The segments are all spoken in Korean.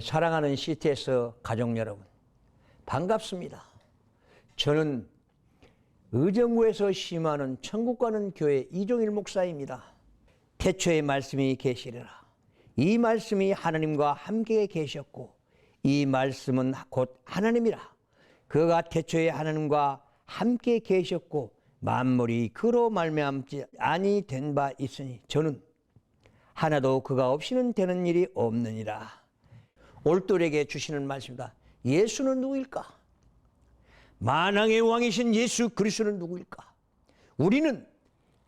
사랑하는 CTS 가족 여러분, 반갑습니다. 저는 의정부에서 심화하는 천국 가는 교회 이종일 목사입니다. 태초에 말씀이 계시리라. 이 말씀이 하나님과 함께 계셨고 이 말씀은 곧 하나님이라. 그가 태초에 하나님과 함께 계셨고 만물이 그로 말미암지 아니 된 바 있으니 저는 하나도 그가 없이는 되는 일이 없느니라. 올돌에게 주시는 말씀입니다. 예수는 누구일까? 만왕의 왕이신 예수 그리스도는 누구일까? 우리는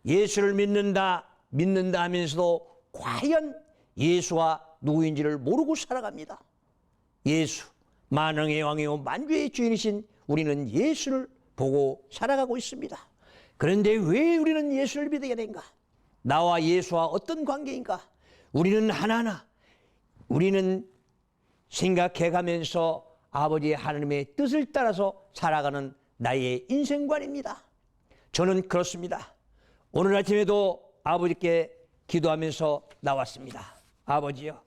예수를 믿는다 하면서도 과연 예수가 누구인지를 모르고 살아갑니다. 예수, 만왕의 왕이요 만주의 주인이신 우리는 예수를 보고 살아가고 있습니다. 그런데 왜 우리는 예수를 믿어야 되는가? 나와 예수와 어떤 관계인가? 우리는 하나하나 우리는 생각해가면서 아버지 하나님의 뜻을 따라서 살아가는 나의 인생관입니다. 저는 그렇습니다. 오늘 아침에도 아버지께 기도하면서 나왔습니다. 아버지요,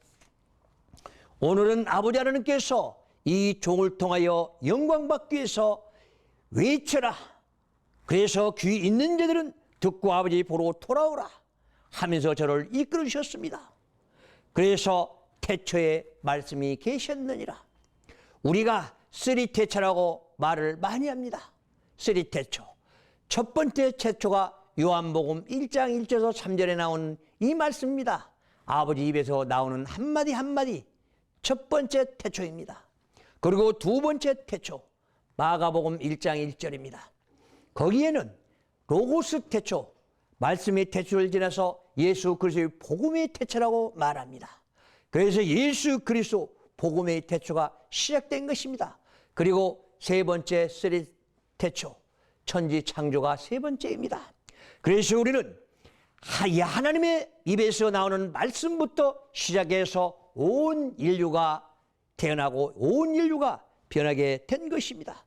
오늘은 아버지 하나님께서 이 종을 통하여 영광받기 위해서 외쳐라. 그래서 귀 있는 자들은 듣고 아버지 보러 돌아오라 하면서 저를 이끌어 주셨습니다. 그래서 태초에 말씀이 계셨느니라. 우리가 쓰리태초라고 말을 많이 합니다. 쓰리태초. 첫 번째 태초가 요한복음 1장 1절에서 3절에 나오는 이 말씀입니다. 아버지 입에서 나오는 한마디 한마디 첫 번째 태초입니다. 그리고 두 번째 태초 마가복음 1장 1절입니다. 거기에는 로고스 태초, 말씀의 태초를 지나서 예수 그리스도의 복음의 태초라고 말합니다. 그래서 예수 그리스도 복음의 태초가 시작된 것입니다. 그리고 세 번째 쓰리 태초, 천지 창조가 세 번째입니다. 그래서 우리는 하나님의 입에서 나오는 말씀부터 시작해서 온 인류가 태어나고 온 인류가 변하게 된 것입니다.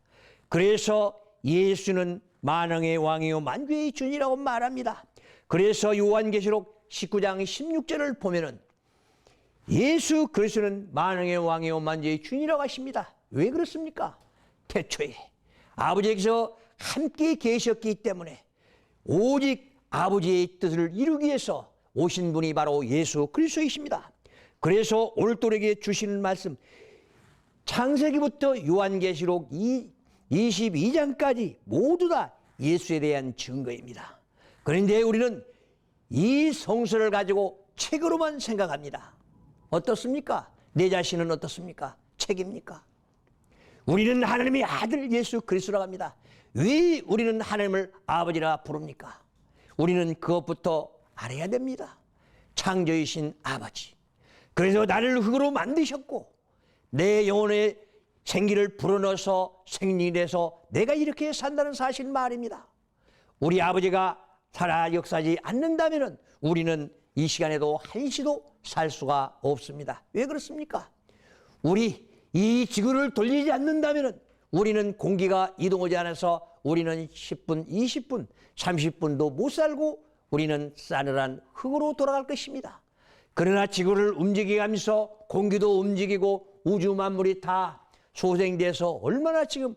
그래서 예수는 만왕의 왕이요 만주의 주인이라고 말합니다. 그래서 요한계시록 19장 16절을 보면은 예수 그리스도는 만왕의 왕이요 만주의 주인이라고 하십니다. 왜 그렇습니까? 태초에 아버지께서 함께 계셨기 때문에 오직 아버지의 뜻을 이루기 위해서 오신 분이 바로 예수 그리스도이십니다. 그래서 오늘들에게 주시는 말씀 창세기부터 요한계시록 22장까지 모두 다 예수에 대한 증거입니다. 그런데 우리는 이 성서를 가지고 책으로만 생각합니다. 어떻습니까? 내 자신은 어떻습니까? 책입니까? 우리는 하나님의 아들 예수 그리스도라고 합니다. 왜 우리는 하나님을 아버지라 부릅니까? 우리는 그것부터 알아야 됩니다. 창조이신 아버지. 그래서 나를 흙으로 만드셨고 내 영혼의 생기를 불어넣어서 생리해서 내가 이렇게 산다는 사실 말입니다. 우리 아버지가 살아 역사하지 않는다면 우리는 이 시간에도 한시도 살 수가 없습니다. 왜 그렇습니까? 우리 이 지구를 돌리지 않는다면 우리는 공기가 이동하지 않아서 우리는 10분, 20분, 30분도 못 살고 우리는 싸늘한 흙으로 돌아갈 것입니다. 그러나 지구를 움직이면서 공기도 움직이고 우주 만물이 다 소생돼서 얼마나 지금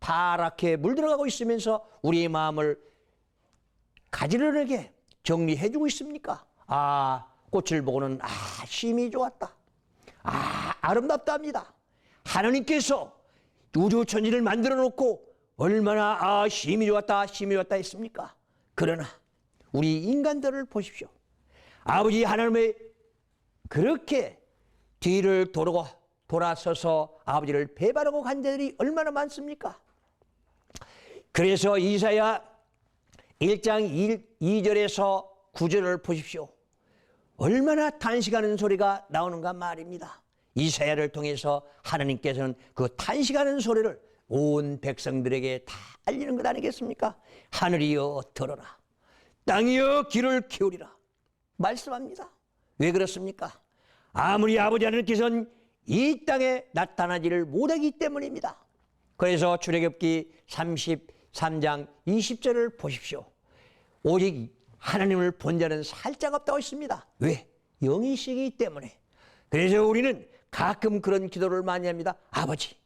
파랗게 물들어가고 있으면서 우리의 마음을 가지런하게 정리해주고 있습니까? 꽃을 보고는 심이 좋았다. 아름답다 합니다. 하나님께서 우주 천지를 만들어 놓고 얼마나 심이 좋았다 했습니까? 그러나 우리 인간들을 보십시오. 아버지 하나님의 그렇게 뒤를 돌아서서 아버지를 배반하고 간 자들이 얼마나 많습니까? 그래서 이사야 1장 2절에서 9절을 보십시오. 얼마나 탄식하는 소리가 나오는가 말입니다. 이사야를 통해서 하나님께서는 그 탄식하는 소리를 온 백성들에게 다 알리는 것 아니겠습니까? 하늘이여 들어라, 땅이여 귀를 기울이라 말씀합니다. 왜 그렇습니까? 아무리 아버지 하나님께서는 이 땅에 나타나지를 못하기 때문입니다. 그래서 출애굽기 33장 20절을 보십시오. 오직 하나님을 본 자는 살짝 없다고 했습니다. 왜? 영이시기 때문에. 그래서 우리는 가끔 그런 기도를 많이 합니다. 아버지,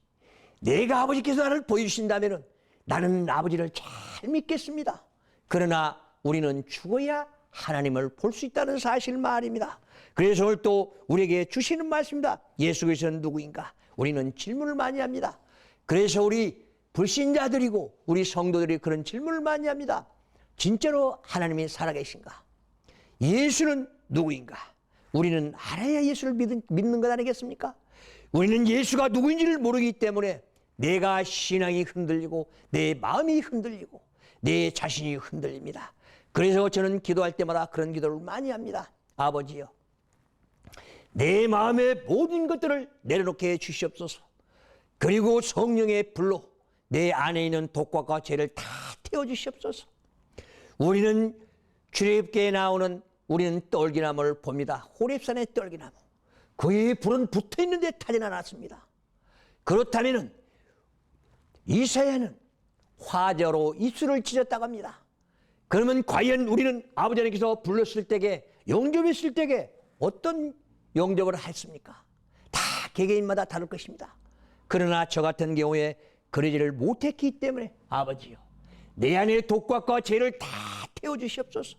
내가 아버지께서 나를 보여주신다면 나는 아버지를 잘 믿겠습니다. 그러나 우리는 죽어야 하나님을 볼 수 있다는 사실 말입니다. 그래서 오늘 또 우리에게 주시는 말씀입니다. 예수 그리스도는 누구인가? 우리는 질문을 많이 합니다. 그래서 우리 불신자들이고 우리 성도들이 그런 질문을 많이 합니다. 진짜로 하나님이 살아계신가? 예수는 누구인가? 우리는 알아야 예수를 믿는 것 아니겠습니까? 우리는 예수가 누구인지를 모르기 때문에 내가 신앙이 흔들리고 내 마음이 흔들리고 내 자신이 흔들립니다. 그래서 저는 기도할 때마다 그런 기도를 많이 합니다. 아버지요, 내 마음의 모든 것들을 내려놓게 주시옵소서. 그리고 성령의 불로 내 안에 있는 독과과 죄를 다 태워주시옵소서. 우리는 출애굽기에 나오는 우리는 떨기나무를 봅니다. 호렙산의 떨기나무. 그의 불은 붙어있는데 타진 않았습니다. 그렇다면 이사야는 화저로 입술을 찢었다고 합니다. 그러면 과연 우리는 아버지 하나님께서 불렀을 때에 영접했을 때에 어떤 영접을 했습니까? 다 개개인마다 다를 것입니다. 그러나 저 같은 경우에 그러지를 못했기 때문에 아버지요, 내 안에 독과과 죄를 다 태워주시옵소서.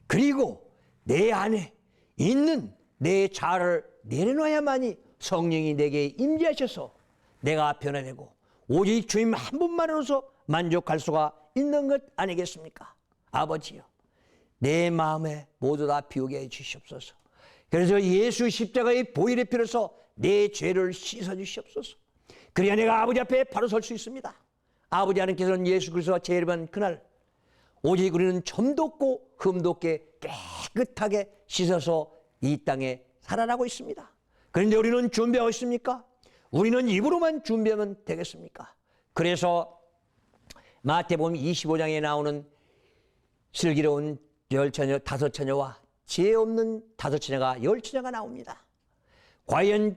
그리고 내 안에 있는 내 자아를 내려놔야만이 성령이 내게 임재하셔서 내가 변화되고 오직 주님 한 분만으로서 만족할 수가 있는 것 아니겠습니까? 아버지요, 내 마음에 모두 다 비우게 해 주시옵소서. 그래서 예수 십자가의 보혈의 피로서 내 죄를 씻어 주시옵소서. 그래야 내가 아버지 앞에 바로 설 수 있습니다. 아버지 하나님께서는 예수 그리스도가 재림한 그날 오직 우리는 점도 없고 흠도 없게 깨끗하게 씻어서 이 땅에 살아나고 있습니다. 그런데 우리는 준비하고 있습니까? 우리는 입으로만 준비하면 되겠습니까? 그래서 마태복음 25장에 나오는 슬기로운 다섯 처녀와 지혜 없는 다섯 처녀가 10처녀가 나옵니다. 과연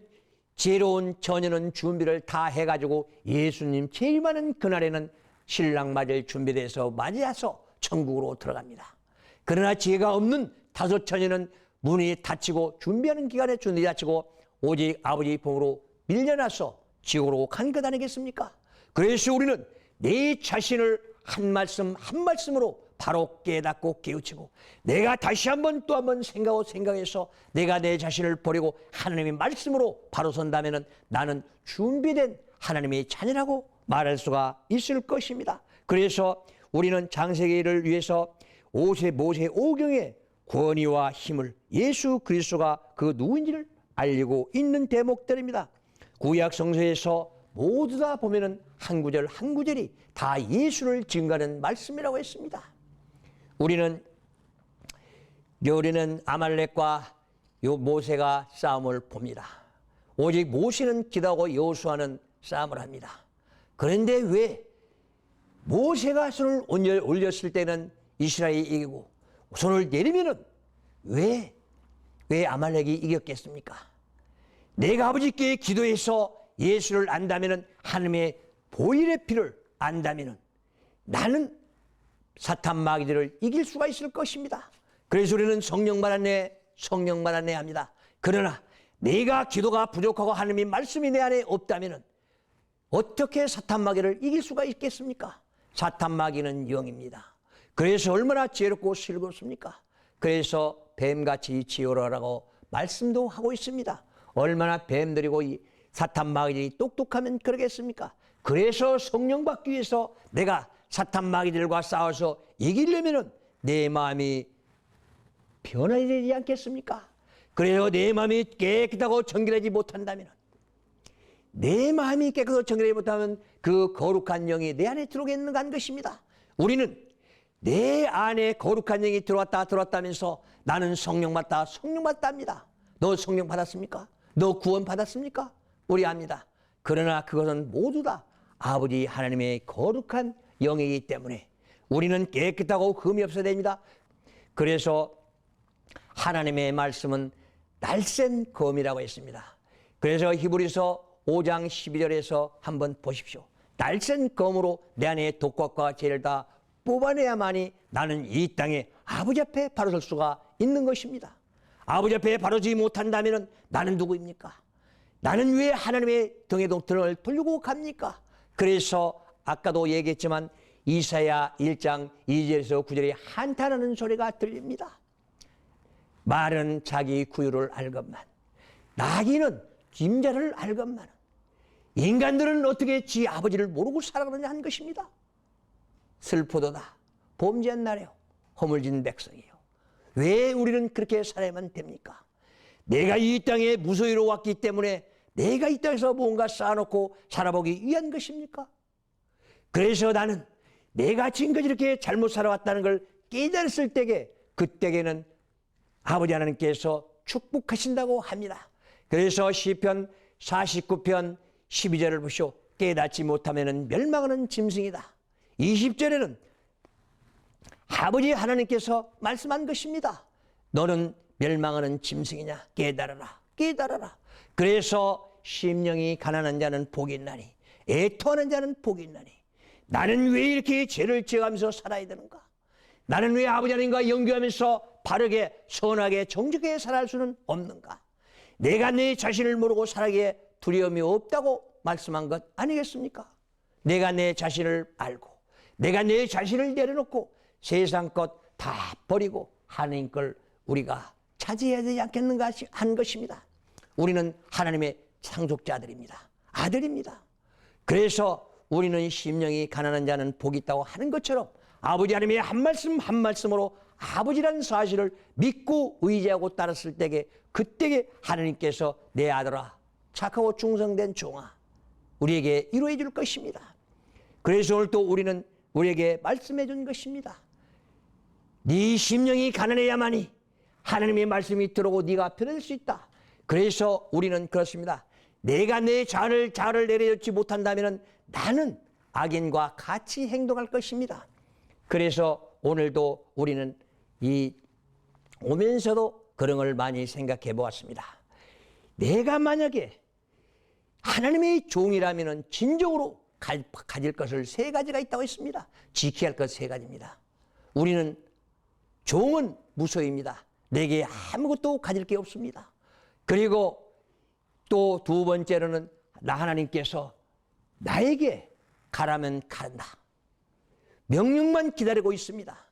지혜로운 처녀는 준비를 다 해가지고 예수님 제일 많은 그날에는 신랑 맞을 준비돼서 맞이해서 천국으로 들어갑니다. 그러나 지혜가 없는 다섯 처녀는 문이 닫히고 준비하는 기간에 문이 닫히고 오직 아버지 품으로 밀려나서 지옥으로 간 것 아니겠습니까? 그래서 우리는 내 자신을 한 말씀 한 말씀으로 바로 깨닫고 깨우치고 내가 다시 한번 또 한번 생각해서 내가 내 자신을 버리고 하나님의 말씀으로 바로 선다면 나는 준비된 하나님의 자녀라고 말할 수가 있을 것입니다. 그래서 우리는 창세기를 위해서 모세 5경의 권위와 힘을 예수 그리스도가 그 누구인지를 알리고 있는 대목들입니다. 구약 성서에서 모두 다 보면은 한 구절 한 구절이 다 예수를 증거하는 말씀이라고 했습니다. 우리는 아말렉과 모세가 싸움을 봅니다. 오직 모세는 기도하고 여호수아는 싸움을 합니다. 그런데 왜 모세가 손을 올렸을 때는 이스라엘이 이기고 손을 내리면은 왜 아말렉이 이겼겠습니까? 내가 아버지께 기도해서 예수를 안다면은 하나님의 보혈의 피를 안다면은 나는 사탄 마귀들을 이길 수가 있을 것입니다. 그래서 우리는 성령 받았네 합니다. 그러나 내가 기도가 부족하고 하나님의 말씀이 내 안에 없다면은 어떻게 사탄 마귀를 이길 수가 있겠습니까? 사탄 마귀는 영입니다. 그래서 얼마나 지혜롭고 슬겁습니까? 그래서 뱀같이 지혜로라고 말씀도 하고 있습니다. 얼마나 뱀들이고 이 사탄 마귀들이 똑똑하면 그러겠습니까? 그래서 성령 받기 위해서 내가 사탄 마귀들과 싸워서 이기려면 내 마음이 변화해야 되지 않겠습니까? 그래서 내 마음이 깨끗하고 정결하지 못한다면 내 마음이 깨끗하고 정결하지 못하면 그 거룩한 영이 내 안에 들어오겠는가 하는 것입니다. 우리는 내 안에 거룩한 영이 들어왔다면서 나는 성령 받다 합니다. 너 성령 받았습니까? 너 구원 받았습니까? 우리 압니다. 그러나 그것은 모두 다 아버지 하나님의 거룩한 영이기 때문에 우리는 깨끗하고 흠이 없어야 됩니다. 그래서 하나님의 말씀은 날쌘 검이라고 했습니다. 그래서 히브리서 5장 12절에서 한번 보십시오. 날쌘 검으로 내 안에 독과과 죄를 다 뽑아내야만이 나는 이 땅에 아버지 앞에 바로 설 수가 있는 것입니다. 아버지 앞에 바로지 못한다면 나는 누구입니까? 나는 왜 하나님의 등에 등을 돌리고 갑니까? 그래서 아까도 얘기했지만 이사야 1장 2절에서 9절에 한탄하는 소리가 들립니다. 말은 자기 구유를 알건만, 나귀는 짐자를 알건만, 인간들은 어떻게 지 아버지를 모르고 살아가느냐 한 것입니다. 슬프도다. 범죄한 나라요, 허물진 백성이요, 왜 우리는 그렇게 살아야만 됩니까? 내가 이 땅에 무소유로 왔기 때문에 내가 이 땅에서 뭔가 쌓아놓고 살아보기 위한 것입니까? 그래서 나는 내가 지금까지 이렇게 잘못 살아왔다는 걸 깨달았을 때에, 그때에는 아버지 하나님께서 축복하신다고 합니다. 그래서 시편 49편 12절을 보시오. 깨닫지 못하면 멸망하는 짐승이다. 20절에는 아버지 하나님께서 말씀한 것입니다. 너는 멸망하는 짐승이냐? 깨달아라, 깨달아라. 그래서 심령이 가난한 자는 복이 있나니, 애통하는 자는 복이 있나니. 나는 왜 이렇게 죄를 지어가면서 살아야 되는가? 나는 왜 아버지 하나님과 연교하면서 바르게 선하게 정직하게 살아갈 수는 없는가? 내가 내 자신을 모르고 살아기에 두려움이 없다고 말씀한 것 아니겠습니까? 내가 내 자신을 알고 내가 내 자신을 내려놓고 세상 것 다 버리고 하나님 걸 우리가 차지해야 되지 않겠는가 한 것입니다. 우리는 하나님의 상속자들입니다. 아들입니다. 그래서 우리는 심령이 가난한 자는 복이 있다고 하는 것처럼 아버지 하나님의 한 말씀 한 말씀으로 아버지라는 사실을 믿고 의지하고 따랐을 때에, 그때에 하나님께서 내 아들아, 착하고 충성된 종아, 우리에게 이루어 줄 것입니다. 그래서 오늘 또 우리는 우리에게 말씀해 준 것입니다. 네 심령이 가난해야만이 하나님의 말씀이 들어오고 네가 변할 수 있다. 그래서 우리는 그렇습니다. 내가 내 자아를 내려놓지 못한다면 나는 악인과 같이 행동할 것입니다. 그래서 오늘도 우리는 오면서도 그런 걸 많이 생각해 보았습니다. 내가 만약에 하나님의 종이라면 진정으로 가질 것을 세 가지가 있다고 했습니다. 지켜야 할 것 세 가지입니다. 우리는 종은 무소유입니다. 내게 아무것도 가질 게 없습니다. 그리고 또 두 번째로는 하나님께서 나에게 가라면 간다. 명령만 기다리고 있습니다.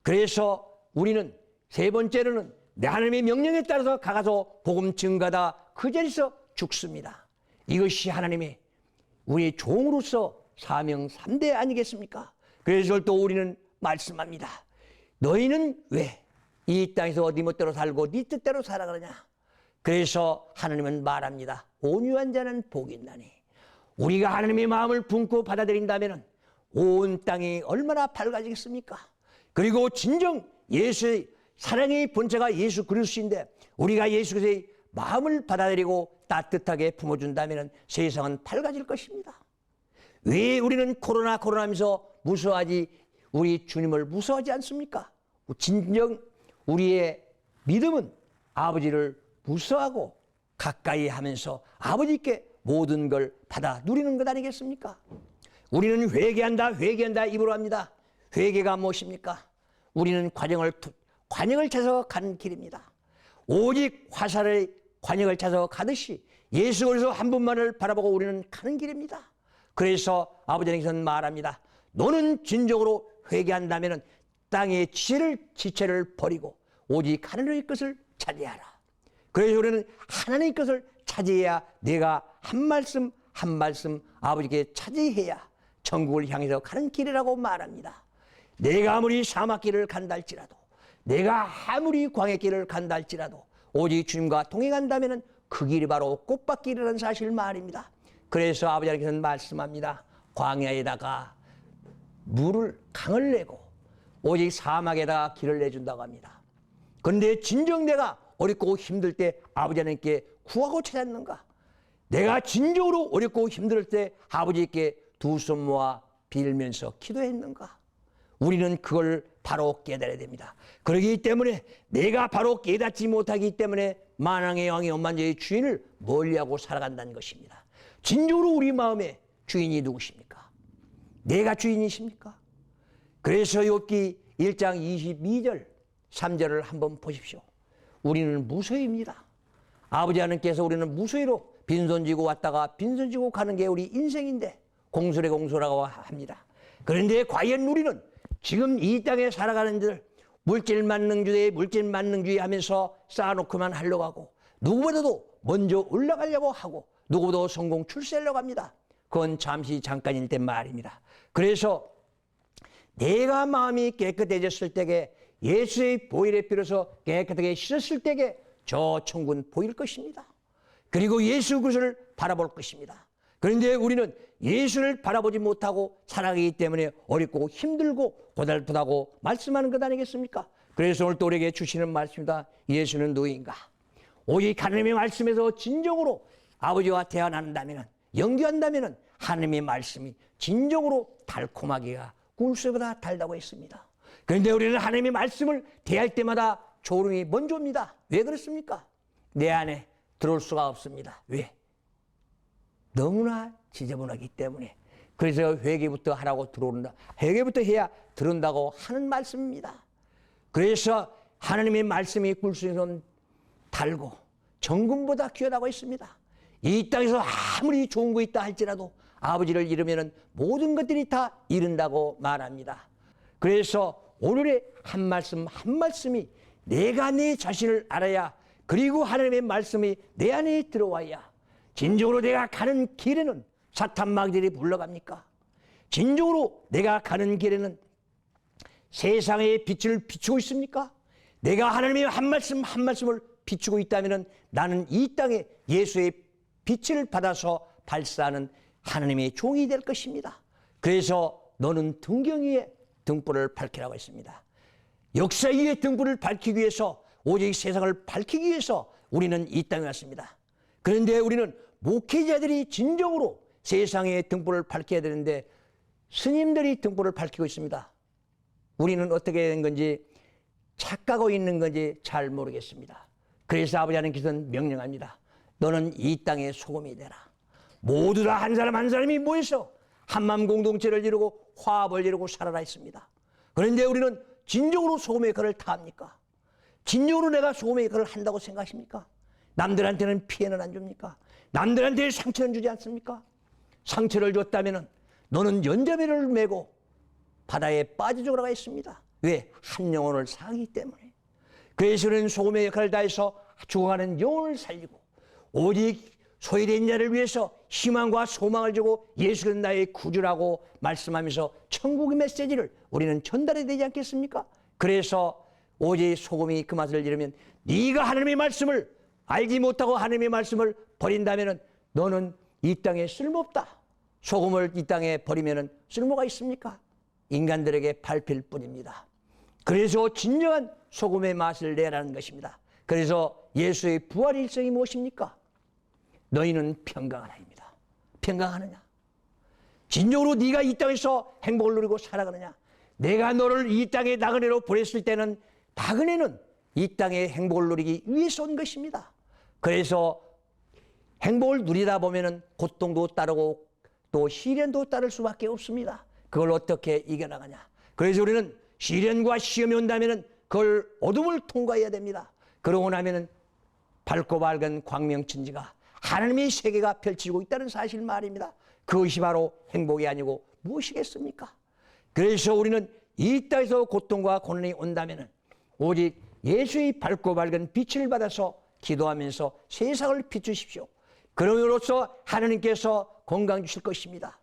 그래서 우리는 세 번째로는 내 하나님의 명령에 따라서 가서 복음 증가다 그 자리에서 죽습니다. 이것이 하나님의 우리의 종으로서 사명 3대 아니겠습니까? 그래서 또 우리는 말씀합니다. 너희는 왜 이 땅에서 네 멋대로 살고 네 뜻대로 살아가느냐? 그래서 하나님은 말합니다. 온유한 자는 복이 있나니. 우리가 하나님의 마음을 품고 받아들인다면 온 땅이 얼마나 밝아지겠습니까? 그리고 진정 예수의 사랑의 본체가 예수 그리스도인데 우리가 예수 그리스도의 마음을 받아들이고 따뜻하게 품어준다면 세상은 밝아질 것입니다. 왜 우리는 코로나 하면서 무서워하지, 우리 주님을 무서워하지 않습니까? 진정 우리의 믿음은 아버지를 무서워하고 가까이 하면서 아버지께 모든 걸 받아 누리는 것 아니겠습니까? 우리는 회개한다 입으로 합니다. 회개가 무엇입니까? 우리는 관역을 찾아서 가는 길입니다. 오직 화살의 관역을 찾아서 가듯이 예수 그리스도 한 분만을 바라보고 우리는 가는 길입니다. 그래서 아버지 하나님께서는 말합니다. 너는 진정으로 회개한다면 땅의 지체를 버리고 오직 하나님의 것을 차지하라. 그래서 우리는 하나님의 것을 차지해야 내가 한 말씀 한 말씀 아버지께 차지해야 천국을 향해서 가는 길이라고 말합니다. 내가 아무리 사막길을 간다 할지라도, 내가 아무리 광야길을 간다 할지라도 오직 주님과 동행한다면 그 길이 바로 꽃밭길이라는 사실 말입니다. 그래서 아버지 하나님께서는 말씀합니다. 광야에다가 강을 내고 오직 사막에다가 길을 내준다고 합니다. 그런데 진정 내가 어렵고 힘들 때 아버지 하나님께 구하고 찾았는가? 내가 진정으로 어렵고 힘들 때 아버지께 두 손 모아 빌면서 기도했는가? 우리는 그걸 바로 깨달아야 됩니다. 그렇기 때문에 내가 바로 깨닫지 못하기 때문에 만왕의 왕의 원만주의 주인을 멀리하고 살아간다는 것입니다. 진정으로 우리 마음의 주인이 누구십니까? 내가 주인이십니까? 그래서 욥기 1장 22절 3절을 한번 보십시오. 우리는 무소유입니다. 아버지 하나님께서 우리는 무소유로 빈손 쥐고 왔다가 빈손 쥐고 가는 게 우리 인생인데 공손의 공소라고 합니다. 그런데 과연 우리는 지금 이 땅에 살아가는 들 물질 만능주의 하면서 쌓아놓고만 하려고 하고 누구보다도 먼저 올라가려고 하고 누구보다 성공 출세하려고 합니다. 그건 잠시 잠깐일 때 말입니다. 그래서 내가 마음이 깨끗해졌을 때에 예수의 보혈에 비로소 깨끗하게 씻었을 때에 저 천국은 보일 것입니다. 그리고 예수 그리스도를 바라볼 것입니다. 그런데 우리는 예수를 바라보지 못하고 살아가기 때문에 어렵고 힘들고 고달프다고 말씀하는 것 아니겠습니까? 그래서 오늘 또 우리에게 주시는 말씀입니다. 예수는 누구인가? 오직 하나님의 말씀에서 진정으로 아버지와 대화 나눈다면, 연기한다면 하나님의 말씀이 진정으로 달콤하기가 꿀수보다 달다고 했습니다. 그런데 우리는 하나님의 말씀을 대할 때마다 졸음이 먼저 옵니다. 왜 그렇습니까? 내 안에 들어올 수가 없습니다. 왜? 너무나 지저분하기 때문에. 그래서 회개부터 하라고 들어온다. 회개부터 해야 들은다고 하는 말씀입니다. 그래서 하나님의 말씀이 꿀수에는 달고 정금보다 귀하다고 했습니다. 이 땅에서 아무리 좋은 거 있다 할지라도 아버지를 잃으면 모든 것들이 다 잃은다고 말합니다. 그래서 오늘의 한 말씀 한 말씀이 내가 내 자신을 알아야, 그리고 하나님의 말씀이 내 안에 들어와야 진정으로 내가 가는 길에는 사탄 마귀들이 불러갑니까? 진정으로 내가 가는 길에는 세상의 빛을 비추고 있습니까? 내가 하나님의 한 말씀 한 말씀을 비추고 있다면 나는 이 땅에 예수의 빛을 받아서 발사하는 하나님의 종이 될 것입니다. 그래서 너는 등경 위에 등불을 밝히라고 했습니다. 역사 위에 등불을 밝히기 위해서, 오직 세상을 밝히기 위해서 우리는 이 땅에 왔습니다. 그런데 우리는 목회자들이 진정으로 세상에 등불을 밝혀야 되는데 스님들이 등불을 밝히고 있습니다. 우리는 어떻게 된 건지 착각하고 있는 건지 잘 모르겠습니다. 그래서 아버지 하나님께서는 명령합니다. 너는 이 땅의 소금이 되라. 모두 다 한 사람 한 사람이 모여서 한마음 공동체를 이루고 화합을 이루고 살아라 했습니다. 그런데 우리는 진정으로 소금의 역할을 다 합니까? 진정으로 내가 소금의 역할을 한다고 생각하십니까? 남들한테는 피해는 안 줍니까? 남들한테 상처는 주지 않습니까? 상처를 줬다면 너는 연자배를 메고 바다에 빠져 죽으라고 했습니다. 왜? 한 영혼을 사기 때문에. 그래서 우리는 소금의 역할을 다해서 죽어가는 영혼을 살리고, 오직 소외된 자를 위해서 희망과 소망을 주고 예수는 나의 구주라고 말씀하면서 천국의 메시지를 우리는 전달해야 되지 않겠습니까? 그래서 오직 소금이 그 맛을 잃으면, 네가 하나님의 말씀을 알지 못하고 하나님의 말씀을 버린다면 너는 이 땅에 쓸모없다. 소금을 이 땅에 버리면 쓸모가 있습니까? 인간들에게 밟힐 뿐입니다. 그래서 진정한 소금의 맛을 내라는 것입니다. 그래서 예수의 부활 일성이 무엇입니까? 너희는 평강하나입니다. 평강하느냐? 진정으로 네가 이 땅에서 행복을 누리고 살아가느냐? 내가 너를 이 땅의 나그네로 보냈을 때는 나그네는 이 땅의 행복을 누리기 위해서 온 것입니다. 그래서 행복을 누리다 보면은 고통도 따르고 또 시련도 따를 수밖에 없습니다. 그걸 어떻게 이겨나가냐? 그래서 우리는 시련과 시험이 온다면은 그걸 어둠을 통과해야 됩니다. 그러고 나면은 밝고 밝은 광명천지가 하나님의 세계가 펼치고 있다는 사실 말입니다. 그것이 바로 행복이 아니고 무엇이겠습니까? 그래서 우리는 이 땅에서 고통과 고난이 온다면은 오직 예수의 밝고 밝은 빛을 받아서 기도하면서 세상을 비추십시오. 그럼으로써 하나님께서 건강 주실 것입니다.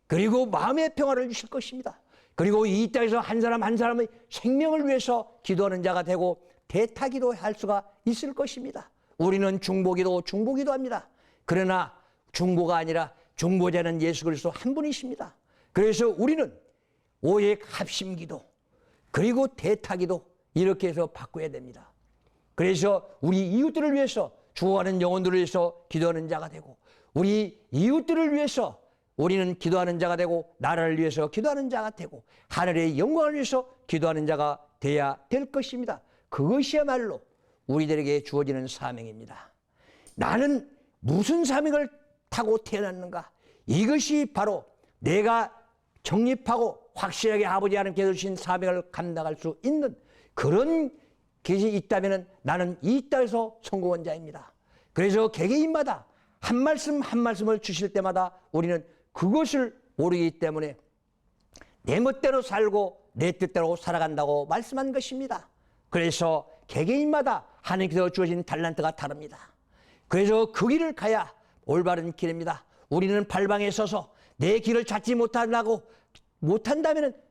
그리고 마음의 평화를 주실 것입니다. 그리고 이 땅에서 한 사람 한 사람의 생명을 위해서 기도하는 자가 되고 대타기도 할 수가 있을 것입니다. 우리는 중보기도 합니다. 그러나 중보가 아니라 중보자는 예수 그리스도 한 분이십니다. 그래서 우리는 오직 합심기도 그리고 대타기도 이렇게 해서 바꿔야 됩니다. 그래서 우리 이웃들을 위해서 죽어가는 영혼들을 위해서 기도하는 자가 되고, 우리 이웃들을 위해서 우리는 기도하는 자가 되고, 나라를 위해서 기도하는 자가 되고, 하늘의 영광을 위해서 기도하는 자가 돼야 될 것입니다. 그것이야말로 우리들에게 주어지는 사명입니다. 나는 무슨 사명을 타고 태어났는가? 이것이 바로 내가 정립하고 확실하게 아버지 하나님께서 주신 사명을 감당할 수 있는 그런 것이 있다면 나는 이 땅에서 성공한 자입니다. 그래서 개개인마다 한 말씀 한 말씀을 주실 때마다 우리는 그것을 모르기 때문에 내 멋대로 살고 내 뜻대로 살아간다고 말씀한 것입니다. 그래서 개개인마다 하나님께서 주어진 달란트가 다릅니다. 그래서 그 길을 가야 올바른 길입니다. 우리는 발방에 서서 내 길을 찾지 못한다면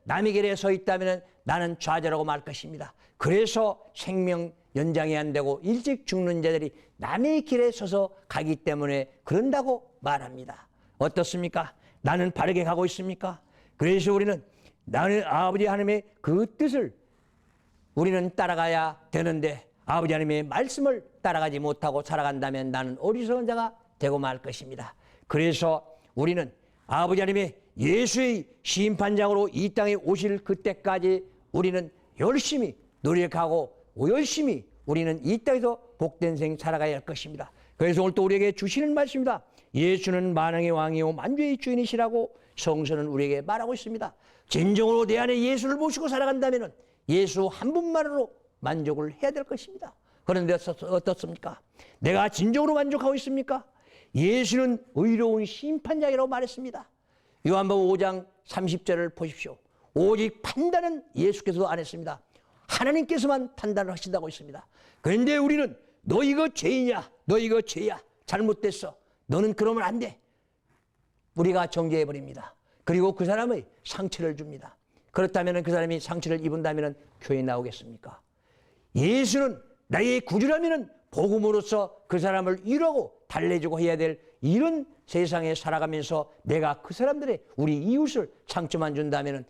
남의 길에 서 있다면 나는 좌절하고 말 것입니다. 그래서 생명 연장이 안 되고 일찍 죽는 자들이 남의 길에 서서 가기 때문에 그런다고 말합니다. 어떻습니까? 나는 바르게 가고 있습니까? 그래서 우리는 나는 아버지 하나님의 그 뜻을 우리는 따라가야 되는데 아버지 하나님의 말씀을 따라가지 못하고 살아간다면 나는 어리석은 자가 되고 말 것입니다. 그래서 우리는 아버지 하나님의 예수의 심판장으로 이 땅에 오실 그때까지 우리는 열심히 노력하고 열심히 우리는 이 땅에서 복된 생 살아가야 할 것입니다. 그래서 오늘 또 우리에게 주시는 말씀입니다. 예수는 만왕의 왕이요 만주의 주인이시라고 성서는 우리에게 말하고 있습니다. 진정으로 내 안에 예수를 모시고 살아간다면 예수 한 분만으로 만족을 해야 될 것입니다. 그런데 어떻습니까? 내가 진정으로 만족하고 있습니까? 예수는 의로운 심판장이라고 말했습니다. 요한복음 5장 30절을 보십시오. 오직 판단은 예수께서도 안 했습니다. 하나님께서만 판단을 하신다고 했습니다. 그런데 우리는 너 이거 죄이냐? 너 이거 죄야. 잘못됐어. 너는 그러면 안 돼. 우리가 정죄해버립니다. 그리고 그 사람의 상처를 줍니다. 그렇다면 그 사람이 상처를 입은다면 교회에 나오겠습니까? 예수는 나의 구주라면 복음으로써 그 사람을 위로하고 달래주고 해야 될 이런 세상에 살아가면서 내가 그 사람들의 우리 이웃을 상처만 준다면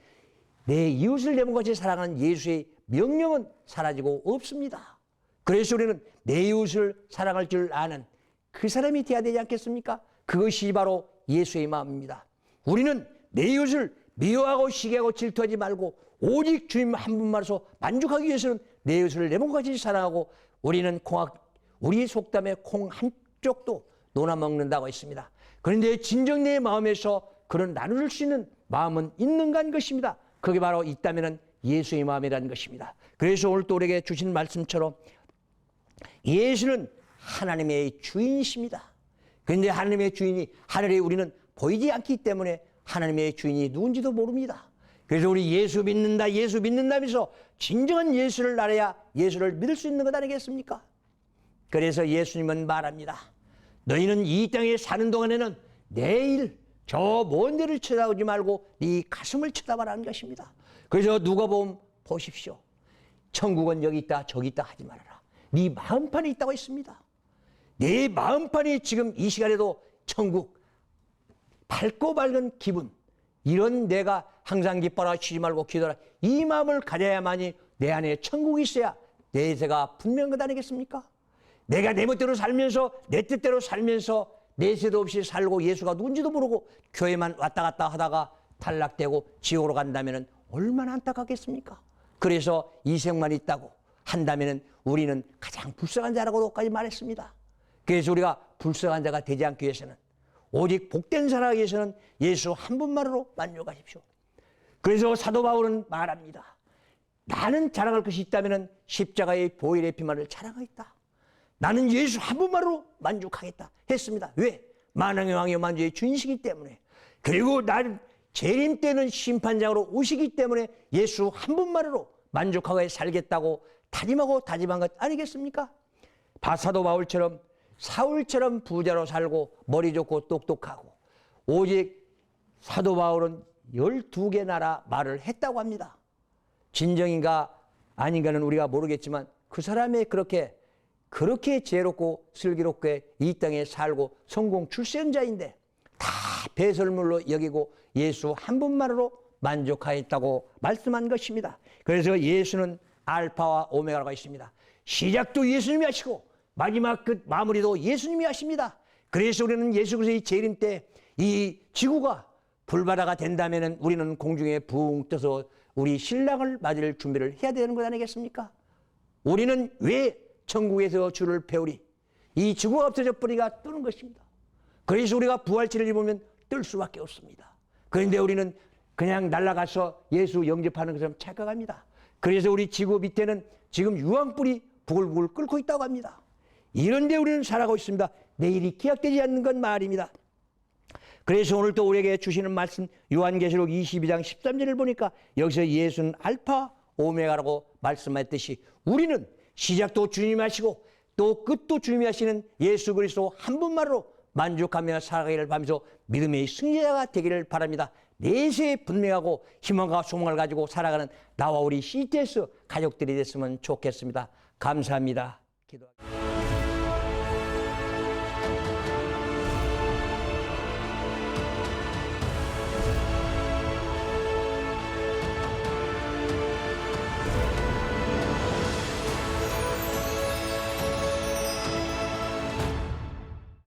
내 이웃을 내 몸같이 사랑하는 예수의 명령은 사라지고 없습니다. 그래서 우리는 내 이웃을 사랑할 줄 아는 그 사람이 되어야 되지 않겠습니까? 그것이 바로 예수의 마음입니다. 우리는 내 이웃을 미워하고 시기하고 질투하지 말고 오직 주님 한 분만으로 만족하기 위해서는 내 이웃을 내 몸같이 사랑하고 우리는 우리 속담에 콩 한쪽도 논아 먹는다고 했습니다. 그런데 진정 내 마음에서 그런 나눌 수 있는 마음은 있는가 하는 것입니다. 그게 바로 있다면 예수의 마음이라는 것입니다. 그래서 오늘 또 우리에게 주신 말씀처럼 예수는 하나님의 주인이십니다. 그런데 하나님의 주인이 하늘에 우리는 보이지 않기 때문에 하나님의 주인이 누군지도 모릅니다. 그래서 우리 예수 믿는다면서 진정한 예수를 알아야 예수를 믿을 수 있는 것 아니겠습니까? 그래서 예수님은 말합니다. 너희는 이 땅에 사는 동안에는 내일 저 먼 데를 쳐다보지 말고 네 가슴을 쳐다봐라는 것입니다. 그래서 누가복음 보십시오. 천국은 여기 있다 저기 있다 하지 말아라. 네 마음판에 있다고 했습니다. 내 마음판이 지금 이 시간에도 천국 밝고 밝은 기분 이런 내가 항상 기뻐라 쉬지 말고 기도하라 이 마음을 가져야만이 내 안에 천국이 있어야 내세가 분명한 것 아니겠습니까? 내가 내 멋대로 살면서 내 뜻대로 살면서 내세도 없이 살고 예수가 누군지도 모르고 교회만 왔다 갔다 하다가 탈락되고 지옥으로 간다면 얼마나 안타깝겠습니까? 그래서 이생만 있다고 한다면 우리는 가장 불쌍한 자라고까지 말했습니다. 그래서 우리가 불쌍한 자가 되지 않기 위해서는 오직 복된 자라기 위해서는 예수 한 분만으로 만족하십시오. 그래서 사도 바울은 말합니다. 나는 자랑할 것이 있다면 십자가의 보혈의 피만을 자랑하겠다. 나는 예수 한 분만으로 만족하겠다 했습니다. 왜? 만왕의 왕이요 만주의 주인이시기 때문에. 그리고 나는 재림 때는 심판장으로 오시기 때문에 예수 한 분만으로 만족하고 살겠다고 다짐한 것 아니겠습니까? 사도 바울처럼 사울처럼 부자로 살고 머리 좋고 똑똑하고 오직 사도 바울은 12개 나라 말을 했다고 합니다. 진정인가 아닌가는 우리가 모르겠지만 그 사람의 그렇게 지혜롭고 슬기롭게 이 땅에 살고 성공 출세자인데 다 배설물로 여기고 예수 한 분만으로 만족하였다고 말씀한 것입니다. 그래서 예수는 알파와 오메가가 있습니다. 시작도 예수님이 하시고 마지막 끝 마무리도 예수님이 하십니다. 그래서 우리는 예수 그리스도의 재림 때 이 지구가 불바다가 된다면 우리는 공중에 붕 떠서 우리 신랑을 맞을 준비를 해야 되는 것 아니겠습니까? 우리는 왜 천국에서 주를 배우리? 이 지구가 없어져 버리가 뜨는 것입니다. 그래서 우리가 부활체를 입으면 뜰 수밖에 없습니다. 그런데 우리는 그냥 날아가서 예수 영접하는 것처럼 착각합니다. 그래서 우리 지구 밑에는 지금 유황불이 부글부글 끓고 있다고 합니다. 이런데 우리는 살아가고 있습니다. 내일이 기약되지 않는 건 말입니다. 그래서 오늘 또 우리에게 주시는 말씀 요한계시록 22장 13절을 보니까 여기서 예수는 알파 오메가라고 말씀했듯이 우리는 시작도 주님이 하시고 또 끝도 주님이 하시는 예수 그리스도 한 분만으로 만족하며 살아가기를 바라면서 믿음의 승리자가 되기를 바랍니다. 내세에 분명하고 희망과 소망을 가지고 살아가는 나와 우리 CTS 가족들이 됐으면 좋겠습니다. 감사합니다. 기도하겠습니다.